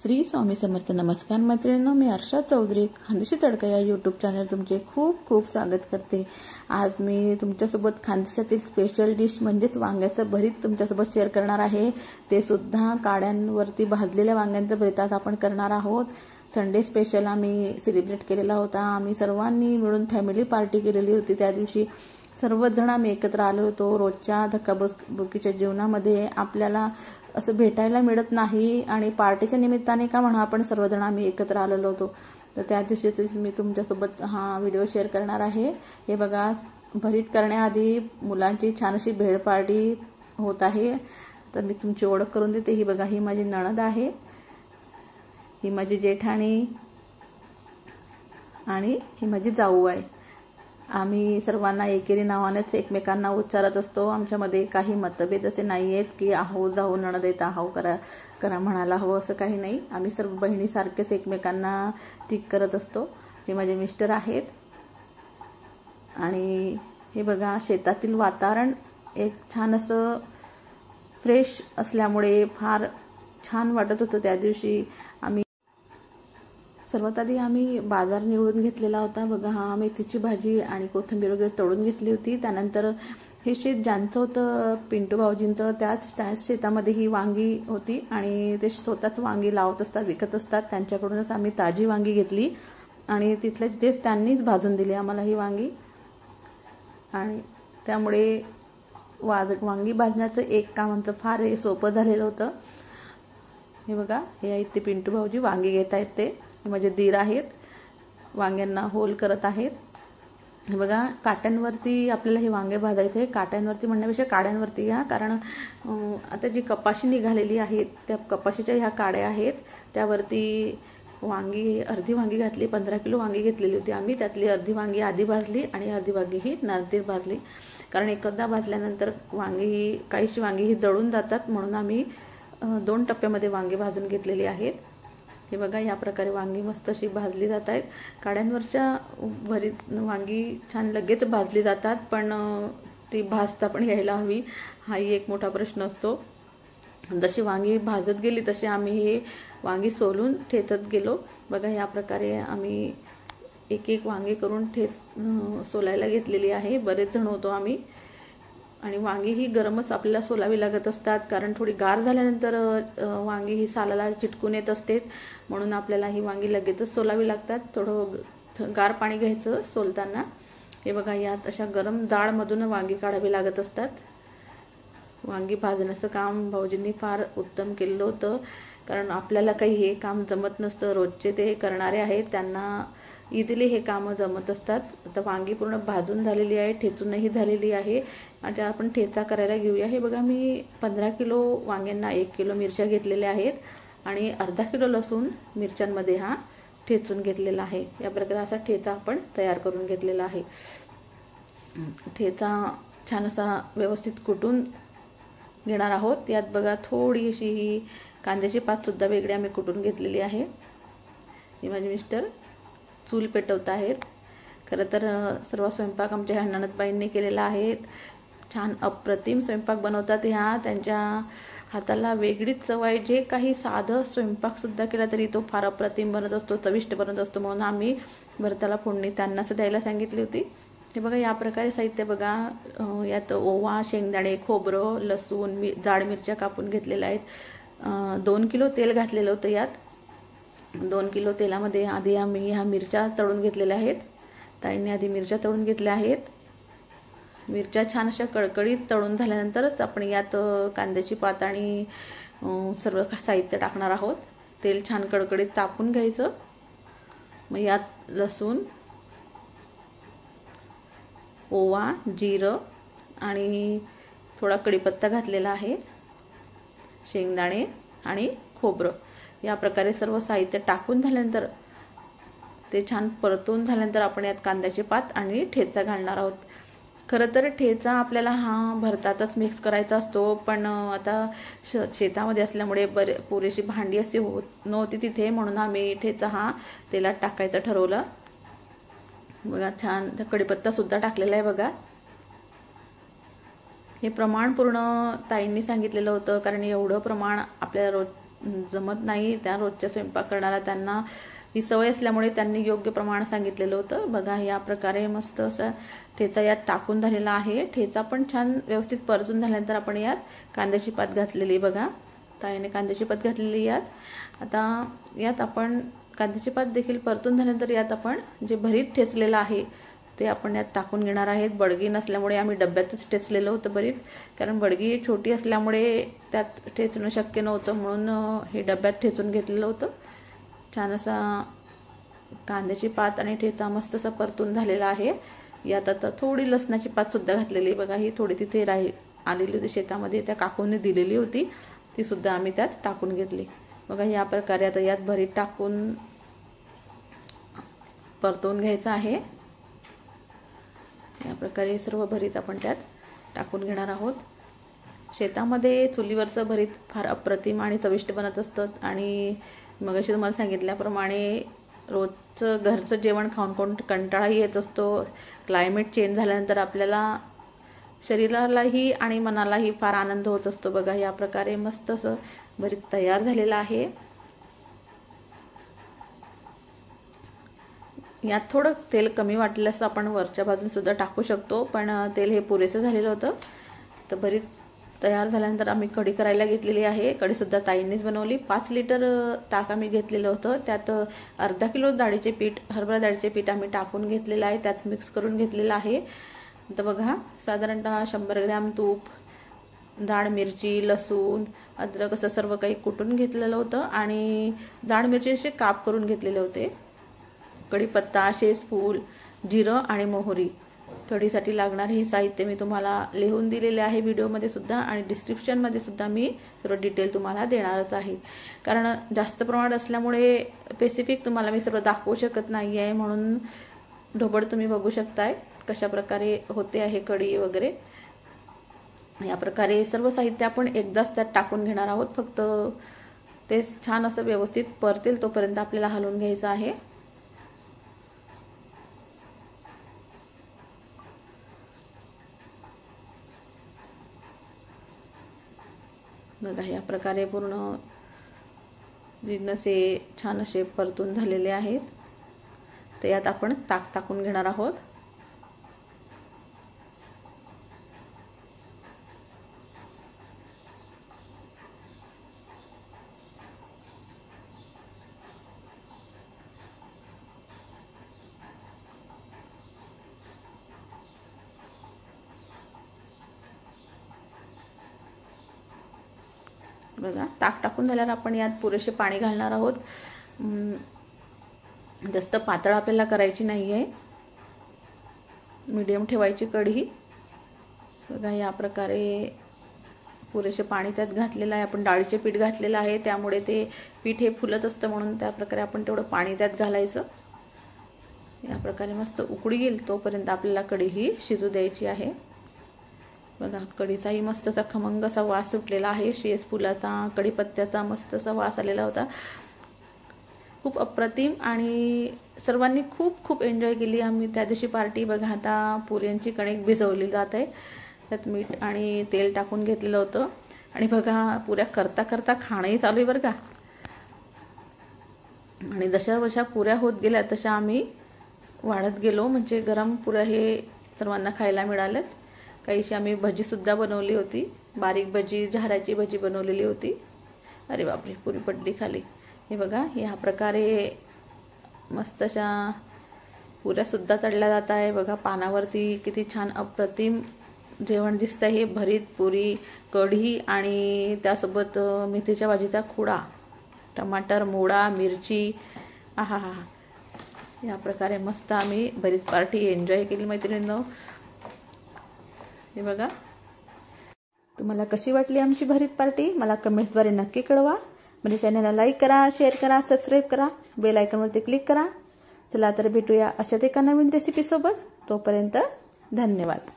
श्री स्वामी समर्थ. नमस्कार मैत्रिणींनो, मी अर्षा चौधरी खानदेशी तडका या यूट्यूब चॅनल तुमचे खूप खूप स्वागत करते. आज मी तुमच्यासोबत खानदेशातील स्पेशल डिश म्हणजेच वांग्याचं भरीत तुमच्यासोबत शेअर करणार आहे. ते सुद्धा काड्यांवरती भाजलेल्या वांग्यांचं भरीत आज आपण करणार आहोत. संडे स्पेशल आम्ही सेलिब्रेट केलेला होता. आम्ही सर्वांनी मिळून फॅमिली पार्टी केलेली होती. त्या दिवशी सर्वच जण आम्ही एकत्र आलो होतो. रोजच्या धक्काबुक्कीच्या जीवनामध्ये आपल्याला असं भेटायला मिळत नाही आणि पार्टीच्या निमित्ताने का म्हणा आपण सर्वजण आम्ही एकत्र आलेलो होतो. तर त्या दिवशीच मी तुमच्यासोबत हा व्हिडिओ शेअर करणार आहे. हे बघा, भरीत करण्याआधी मुलांची छान अशी भेळ पार्टी होत आहे. तर मी तुमची ओळख करून देते. ही बघा, ही माझी नणद आहे, ही माझी जेठाणी आणि ही माझी जाऊ आहे. आम्ही सर्वांना एकेरी नावानेच एकमेकांना उच्चारत असतो. आमच्यामध्ये काही मतभेद असे नाही आहेत की आहो जाऊ नणद येत आहो करा म्हणायला हवं असं काही नाही. आम्ही सर्व बहिणीसारखेच एकमेकांना टीक करत असतो. हे माझे मिस्टर आहेत आणि हे बघा, शेतातील वातावरण एक छान असं फ्रेश असल्यामुळे फार छान वाटत होतं. त्या दिवशी सर्वात आधी आम्ही बाजार निवडून घेतलेला होता. बघा, हा मेथीची भाजी आणि कोथिंबीर वगैरे तळून घेतली होती. त्यानंतर हे शेत ज्यांचं होतं पिंटू भाऊजींचं, त्याच शेतामध्ये ही वांगी होती आणि ते स्वतःच वांगी लावत असतात, विकत असतात. त्यांच्याकडूनच आम्ही ताजी वांगी घेतली आणि तिथल्या तिथेच त्यांनीच भाजून दिली आम्हाला ही वांगी. आणि त्यामुळे वांगी भाजण्याचं एक काम आमचं फार सोपं झालेलं होतं. हे बघा, हे आहेत ते पिंटू भाऊजी वांगी घेत आहेत. ते माझे दीर आहेत, वांग्यांना होल करत आहेत. हे बघा, काट्यांवरती आपल्याला हे वांगे भाजायचे. काट्यांवरती म्हणण्यापेक्षा काड्यांवरती घ्या, कारण आता जी कपाशी निघालेली आहेत त्या कपाशीच्या ह्या काड्या आहेत. त्यावरती वांगी अर्धी वांगी घातली. 15 किलो वांगी घेतलेली होती आम्ही. त्यातली अर्धी वांगी आधी भाजली आणि अर्धी वांगी ही नंतर भाजली. कारण एकदा भाजल्यानंतर काहीशी वांगी ही जळून जातात, म्हणून आम्ही 2 टप्प्यामध्ये वांगी भाजून घेतलेली आहेत. हे बघा, या प्रकारे वांगी मस्त अशी भाजली जात आहेत. काड्यांवरच्या भरीत वांगी छान लगेच भाजली जातात, पण ती भाजता पण यायला हवी, हाही एक मोठा प्रश्न असतो. जशी वांगी भाजत गेली तशी आम्ही हे वांगी सोलून ठेचत गेलो. बघा, या प्रकारे आम्ही एक एक वांगी करून सोलायला घेतलेली आहे. बरेच जण होतो आम्ही. आणि वांगी ही गरमच आपल्याला सोलावी लागत असतात, कारण थोडी गार झाल्यानंतर वांगी ही सालाला चिटकून येत असते, म्हणून आपल्याला ही वांगी लगेचच सोलावी लागतात. थोडं गार पाणी घ्यायचं सोलताना. हे बघा, यात अशा गरम जाळमधून वांगी काढावी लागत असतात. वांगी भाजण्याचं काम भाऊजींनी फार उत्तम केलेलं होतं, कारण आपल्याला काही हे काम जमत नसतं. रोजचे ते करणारे आहेत, त्यांना इझिली हे कामं जमत असतात. आता वांगी पूर्ण भाजून झालेली आहे, ठेचूनही झालेली आहे. आता आपण ठेचा करायला घेऊया. हे बघा, मी 15 किलो वांग्यांना 1 किलो मिरच्या घेतलेल्या आहेत आणि अर्धा किलो लसूण मिरच्यांमध्ये हा ठेचून घेतलेला आहे. या प्रकारे असा ठेचा आपण तयार करून घेतलेला आहे. ठेचा छान असा व्यवस्थित कुटून घेणार आहोत. यात बघा, थोडीशी ही कांद्याची पातसुद्धा वेगळी आम्ही कुटून घेतलेली आहे. हे माझे मिस्टर चूल पेटवत आहेत. खरं तर सर्व स्वयंपाक आमच्या ह्या नणदबाईंनी केलेला आहे. छान अप्रतिम स्वयंपाक बनवतात ह्या. त्यांच्या हाताला वेगळीच चव आहे. जे काही साधं स्वयंपाकसुद्धा केला तरी तो फार अप्रतिम बनत असतो, चविष्ट बनत असतो, म्हणून आम्ही भरताला फोडणी त्यांनाच द्यायला सांगितली होती. हे बघा, या प्रकारे साहित्य बघा. यात ओवा, शेंगदाणे, खोबरं, लसूण, जाड मिरच्या कापून घेतलेल्या आहेत. 2 किलो तेल घातलेलं होतं. यात 2 किलो तेलामध्ये आधी आम्ही ह्या मिरच्या तळून घेतलेल्या आहेत. ताईंनी आधी मिरच्या तळून घेतल्या आहेत. मिरच्या छान अशा कळकळीत तळून झाल्यानंतरच आपण यात कांद्याची पात आणि सर्व साहित्य टाकणार आहोत. तेल छान कळकळीत तापून घ्यायचं. मग यात लसूण, ओवा, जिरं आणि थोडा कढीपत्ता घातलेला आहे, शेंगदाणे आणि खोबरं. या प्रकारे सर्व साहित्य टाकून झाल्यानंतर ते छान परतून झाल्यानंतर आपण यात कांद्याची पात आणि ठेचा घालणार आहोत. खरं तर ठेचा आपल्याला हा भरतातच मिक्स करायचा असतो, पण आता शेतामध्ये असल्यामुळे पुरेशी भांडी अशी नव्हती तिथे, म्हणून आम्ही ठेचा हा तेलात टाकायचं ठरवलं. बघा, छान कढीपत्ता सुद्धा टाकलेला आहे. बघा, हे प्रमाण पूर्ण ताईंनी सांगितलेलं होतं, कारण एवढं प्रमाण आपल्या जमत नाही, त्या रोजच्या स्वयंपाक करणारा त्यांना ही सवय असल्यामुळे त्यांनी योग्य प्रमाण सांगितलेलं होतं. बघा या प्रकारे मस्त असा ठेचा यात टाकून झालेला आहे. ठेचा पण छान व्यवस्थित परतून झाल्यानंतर आपण यात कांद्याची पात घातलेली, बघा ताईने कांद्याची पात घातलेली यात. आता यात आपण कांद्याची पात देखील परतून झाल्यानंतर यात आपण जे भरीत ठेचलेलं आहे ते आपण यात टाकून घेणार आहेत. बडगी नसल्यामुळे आम्ही डब्यातच ठेचलेलं होतं भरीत, कारण बडगी छोटी असल्यामुळे त्यात ठेचणं शक्य नव्हतं, म्हणून हे डब्यात ठेचून घेतलेलं होतं. छान असा कांद्याची पात आणि ठेचा मस्त असा परतून झालेला आहे. यात आता थोडी लसणाची पात सुद्धा घातलेली, बघा ही थोडी तिथे आलेली होती शेतामध्ये, त्या काकूने दिलेली होती, ती सुद्धा आम्ही त्यात टाकून घेतली. बघा या प्रकारे आता यात भरीत टाकून परतवून घ्यायचं आहे. या प्रकारे सर्व भरीत आपण त्यात टाकून घेणार आहोत. शेतामध्ये चुलीवरचं भरीत फार अप्रतिम आणि चविष्ट बनत असतं. आणि मगाशी तुम्हाला सांगितल्याप्रमाणे रोजचं घरचं जेवण खाऊन कंटाळाही येत असतो. क्लायमेट चेंज झाल्यानंतर आपल्याला शरीरालाही आणि मनालाही फार आनंद होत असतो. बघा या प्रकारे मस्त असं भरीत तयार झालेलं आहे. यात थोडं तेल कमी वाटलं असं आपण वरच्या बाजून सुद्धा टाकू शकतो, पण तेल हे पुरेसं झालेलं होतं. तर भरीत तयार झाल्यानंतर आम्ही कढी करायला घेतलेली आहे. कढी सुद्धा ताईंनीच बनवली. 5 लिटर ताक आम्ही घेतलेलं होतं. त्यात अर्धा किलो डाळीचे पीठ, हरभरा डाळीचे पीठ आम्ही टाकून घेतलेलं आहे, त्यात मिक्स करून घेतलेलं आहे. तर बघा साधारणतः 100 ग्रॅम तूप, जाड मिरची, लसूण, अद्रक असं सर्व काही कुटून घेतलेलं होतं आणि जाड मिरचीचे काप करून घेतलेले होते. कढीपत्ता, शेजफूल, जिरं आणि मोहरी. कढीसाठी लागणारे हे साहित्य मी तुम्हाला लिहून दिलेले आहे व्हिडिओमध्ये सुद्धा, आणि डिस्क्रिप्शनमध्ये सुद्धा मी सर्व डिटेल तुम्हाला देणारच आहे. कारण जास्त प्रमाणात असल्यामुळे स्पेसिफिक तुम्हाला मी सर्व दाखवू शकत नाही आहे, म्हणून ढोबळ तुम्ही बघू शकताय कशा प्रकारे होते आहे कढी वगैरे. या प्रकारे सर्व साहित्य आपण एकदाच त्यात टाकून घेणार आहोत. फक्त ते छान असं व्यवस्थित परतेल तोपर्यंत आपल्याला हलवून घ्यायचं आहे. बघा या प्रकारे पूर्ण जिन्नसे छान असे परतून झालेले आहेत. तर यात आपण ताक टाकून घेणार आहोत. बघा ताक टाकून झाल्यावर आपण यात पुरेसे पाणी घालणार आहोत. जास्त पातळ आपल्याला करायची नाही आहे, मीडियम ठेवायची कढी. बघा या प्रकारे पुरेसे पाणी त्यात घातलेलं आहे. आपण डाळीचे पीठ घातलेलं आहे, त्यामुळे ते पीठ हे फुलत असतं, म्हणून त्या प्रकारे आपण तेवढं पाणी त्यात घालायचं. या प्रकारे मस्त उकळी येईल तोपर्यंत आपल्याला कढी ही शिजू द्यायची आहे. बघा कढीचाही मस्त असा खमंग असा वास सुटलेला आहे. शेजफुलाचा, कढीपत्त्याचा मस्त असा वास आलेला होता. खूप अप्रतिम आणि सर्वांनी खूप खूप एन्जॉय केली आम्ही त्या दिवशी पार्टी. बघा आता पुऱ्यांची कणिक भिजवली जात आहे, त्यात मीठ आणि तेल टाकून घेतलेलं होतं. आणि बघा पुऱ्या करता करता खाणंही चालू आहे बरं का. आणि जशा पुऱ्या होत गेल्या तशा आम्ही वाढत गेलो, म्हणजे गरम पुऱ्या हे सर्वांना खायला मिळाल्यात. काहीशी आम्ही भजीसुद्धा बनवली होती, बारीक भजी, झाराची भजी बनवलेली होती. अरे बापरे पुरी पडली खाली. हे बघा या प्रकारे मस्त अशा पुऱ्यासुद्धा तळल्या जात आहे. बघा पानावरती किती छान अप्रतिम जेवण दिसतं. हे भरीत, पुरी, कढी आणि त्यासोबत मेथीच्या भाजीचा खुडा, टमाटर, मोडा, मिरची. आहा हा. या प्रकारे मस्त आम्ही भरीत पार्टी एन्जॉय केली मैत्रिणींनो. हे बघा तुम्हाला कशी वाटली आमची भरीत पार्टी मला कमेंट्सद्वारे नक्की कळवा. म्हणजे चॅनलला लाईक करा, शेअर करा, सबस्क्राईब करा, बेल आयकॉनवरती क्लिक करा. चला तर भेटूया अशाच एका नवीन रेसिपीसोबत. तोपर्यंत धन्यवाद.